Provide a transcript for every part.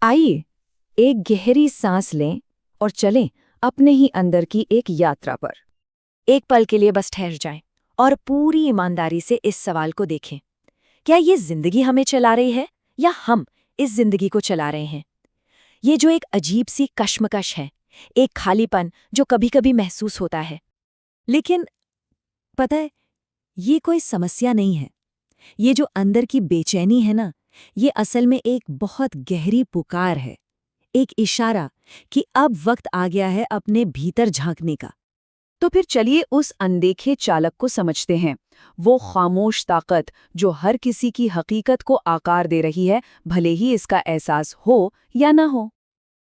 आइए एक गहरी सांस लें और चलें अपने ही अंदर की एक यात्रा पर। एक पल के लिए बस ठहर जाएं और पूरी ईमानदारी से इस सवाल को देखें, क्या ये जिंदगी हमें चला रही है या हम इस जिंदगी को चला रहे हैं? ये जो एक अजीब सी कश्मकश है, एक खालीपन जो कभी कभी महसूस होता है। लेकिन पता है, ये कोई समस्या नहीं है। ये जो अंदर की बेचैनी है ना, ये असल में एक बहुत गहरी पुकार है, एक इशारा कि अब वक्त आ गया है अपने भीतर झांकने का। तो फिर चलिए उस अनदेखे चालक को समझते हैं, वो खामोश ताकत जो हर किसी की हकीकत को आकार दे रही है, भले ही इसका एहसास हो या ना हो।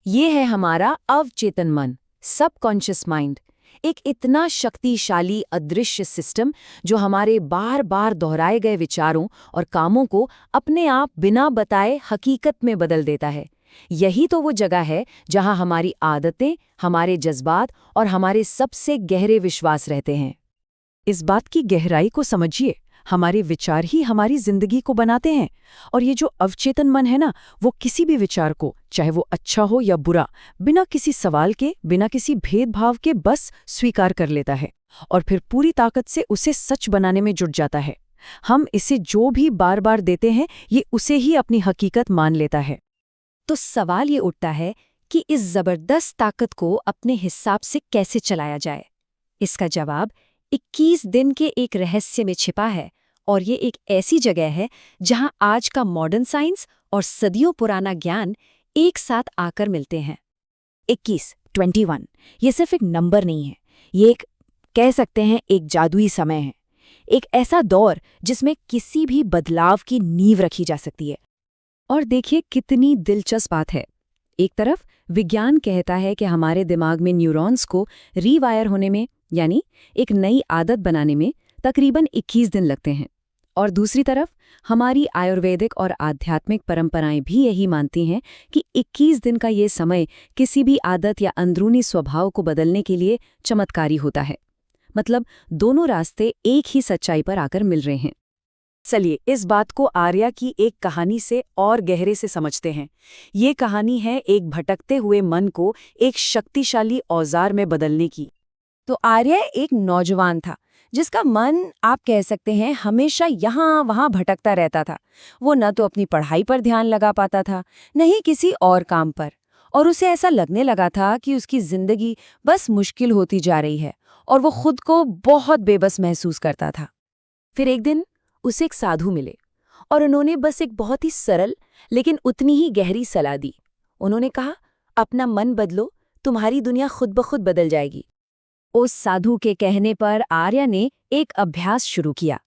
ये है हमारा अवचेतन मन, सबकॉन्शियस माइंड, एक इतना शक्तिशाली अदृश्य सिस्टम जो हमारे बार बार दोहराए गए विचारों और कामों को अपने आप बिना बताए हकीकत में बदल देता है। यही तो वो जगह है जहां हमारी आदतें, हमारे जज्बात और हमारे सबसे गहरे विश्वास रहते हैं। इस बात की गहराई को समझिए, हमारे विचार ही हमारी जिंदगी को बनाते हैं। और ये जो अवचेतन मन है ना, वो किसी भी विचार को, चाहे वो अच्छा हो या बुरा, बिना किसी सवाल के, बिना किसी भेदभाव के बस स्वीकार कर लेता है और फिर पूरी ताकत से उसे सच बनाने में जुट जाता है। हम इसे जो भी बार बार देते हैं, ये उसे ही अपनी हकीकत मान लेता है। तो सवाल ये उठता है कि इस जबरदस्त ताकत को अपने हिसाब से कैसे चलाया जाए। इसका जवाब 21 दिन के एक रहस्य में छिपा है, और ये एक ऐसी जगह है जहां आज का मॉडर्न साइंस और सदियों पुराना ज्ञान एक साथ आकर मिलते हैं। 21 ये सिर्फ एक नंबर नहीं है, ये एक, कह सकते हैं, एक जादुई समय है, एक ऐसा दौर जिसमें किसी भी बदलाव की नींव रखी जा सकती है। और देखिए कितनी दिलचस्प बात है। एक तरफ विज्ञान कहता है कि हमारे दिमाग में न्यूरॉन्स को रीवायर होने में, यानी एक नई आदत बनाने में तकरीबन 21 दिन लगते हैं, और दूसरी तरफ हमारी आयुर्वेदिक और आध्यात्मिक परंपराएं भी यही मानती हैं कि 21 दिन का ये समय किसी भी आदत या अंदरूनी स्वभाव को बदलने के लिए चमत्कारी होता है। मतलब दोनों रास्ते एक ही सच्चाई पर आकर मिल रहे हैं। चलिए इस बात को आर्या की एक कहानी से और गहरे से समझते हैं। ये कहानी है एक भटकते हुए मन को एक शक्तिशाली औजार में बदलने की। तो आर्या एक नौजवान था जिसका मन, आप कह सकते हैं, हमेशा यहाँ वहाँ भटकता रहता था। वो न तो अपनी पढ़ाई पर ध्यान लगा पाता था, न ही किसी और काम पर, और उसे ऐसा लगने लगा था कि उसकी जिंदगी बस मुश्किल होती जा रही है और वो खुद को बहुत बेबस महसूस करता था। फिर एक दिन उसे एक साधु मिले और उन्होंने बस एक बहुत ही सरल लेकिन उतनी ही गहरी सलाह दी। उन्होंने कहा, अपना मन बदलो, तुम्हारी दुनिया खुद ब खुद बदल जाएगी। उस साधु के कहने पर आर्या ने एक अभ्यास शुरू किया।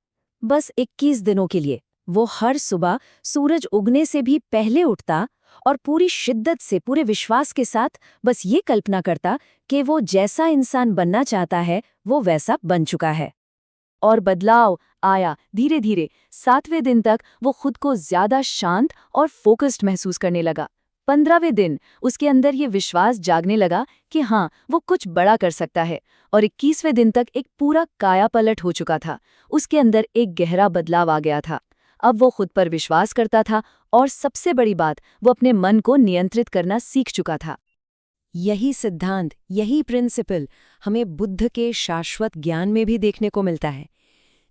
बस 21 दिनों के लिए वो हर सुबह सूरज उगने से भी पहले उठता और पूरी शिद्दत से, पूरे विश्वास के साथ बस ये कल्पना करता कि वो जैसा इंसान बनना चाहता है वो वैसा बन चुका है। और बदलाव आया धीरे धीरे। 7वें दिन तक वो खुद को ज्यादा शांत और फोकस्ड महसूस करने लगा। 15वें दिन उसके अंदर ये विश्वास जागने लगा कि हाँ, वो कुछ बड़ा कर सकता है। और 21वें दिन तक एक पूरा कायापलट हो चुका था। उसके अंदर एक गहरा बदलाव आ गया था। अब वो खुद पर विश्वास करता था और सबसे बड़ी बात, वो अपने मन को नियंत्रित करना सीख चुका था। यही सिद्धांत, यही प्रिंसिपल हमें बुद्ध के शाश्वत ज्ञान में भी देखने को मिलता है।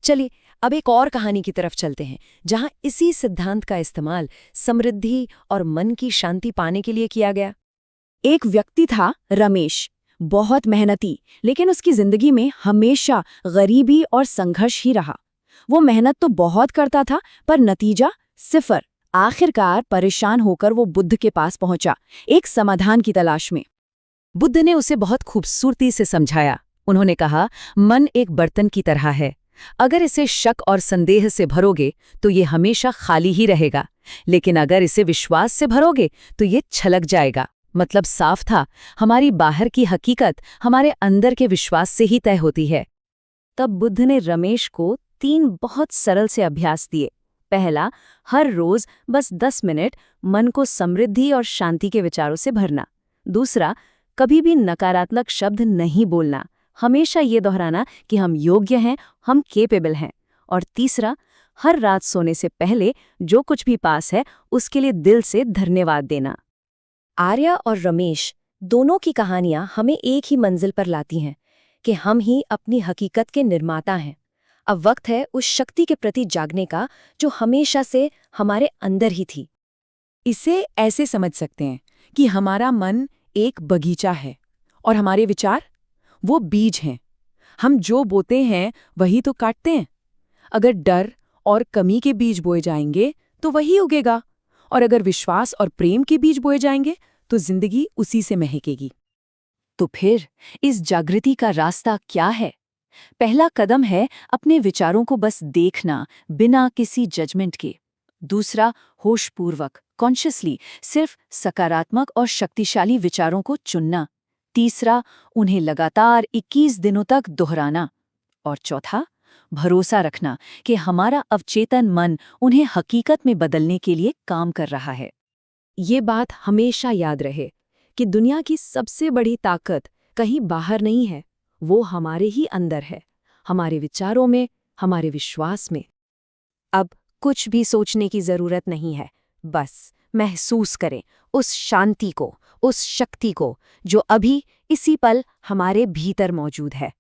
चलिए अब एक और कहानी की तरफ चलते हैं जहां इसी सिद्धांत का इस्तेमाल समृद्धि और मन की शांति पाने के लिए किया गया। एक व्यक्ति था रमेश, बहुत मेहनती, लेकिन उसकी जिंदगी में हमेशा गरीबी और संघर्ष ही रहा। वो मेहनत तो बहुत करता था पर नतीजा सिफर। आखिरकार परेशान होकर वो बुद्ध के पास पहुंचा, एक समाधान की तलाश में। बुद्ध ने उसे बहुत खूबसूरती से समझाया। उन्होंने कहा, मन एक बर्तन की तरह है, अगर इसे शक और संदेह से भरोगे तो ये हमेशा खाली ही रहेगा, लेकिन अगर इसे विश्वास से भरोगे तो ये छलक जाएगा। मतलब साफ था, हमारी बाहर की हकीकत हमारे अंदर के विश्वास से ही तय होती है। तब बुद्ध ने रमेश को 3 बहुत सरल से अभ्यास दिए। पहला, हर रोज बस 10 मिनट मन को समृद्धि और शांति के विचारों से भरना। दूसरा, कभी भी नकारात्मक शब्द नहीं बोलना, हमेशा ये दोहराना कि हम योग्य हैं, हम केपेबल हैं। और तीसरा, हर रात सोने से पहले जो कुछ भी पास है उसके लिए दिल से धन्यवाद देना। आर्या और रमेश दोनों की कहानियां हमें एक ही मंजिल पर लाती हैं कि हम ही अपनी हकीकत के निर्माता हैं। अब वक्त है उस शक्ति के प्रति जागने का जो हमेशा से हमारे अंदर ही थी। इसे ऐसे समझ सकते हैं कि हमारा मन एक बगीचा है और हमारे विचार वो बीज हैं। हम जो बोते हैं वही तो काटते हैं। अगर डर और कमी के बीज बोए जाएंगे तो वही उगेगा, और अगर विश्वास और प्रेम के बीज बोए जाएंगे तो जिंदगी उसी से महकेगी। तो फिर इस जागृति का रास्ता क्या है? पहला कदम है अपने विचारों को बस देखना, बिना किसी जजमेंट के। दूसरा, होशपूर्वक, कॉन्शियसली सिर्फ सकारात्मक और शक्तिशाली विचारों को चुनना। तीसरा, उन्हें लगातार 21 दिनों तक दोहराना। और चौथा, भरोसा रखना कि हमारा अवचेतन मन उन्हें हकीकत में बदलने के लिए काम कर रहा है। ये बात हमेशा याद रहे कि दुनिया की सबसे बड़ी ताकत कहीं बाहर नहीं है, वो हमारे ही अंदर है, हमारे विचारों में, हमारे विश्वास में। अब कुछ भी सोचने की जरूरत नहीं है, बस महसूस करें उस शांति को, उस शक्ति को जो अभी इसी पल हमारे भीतर मौजूद है।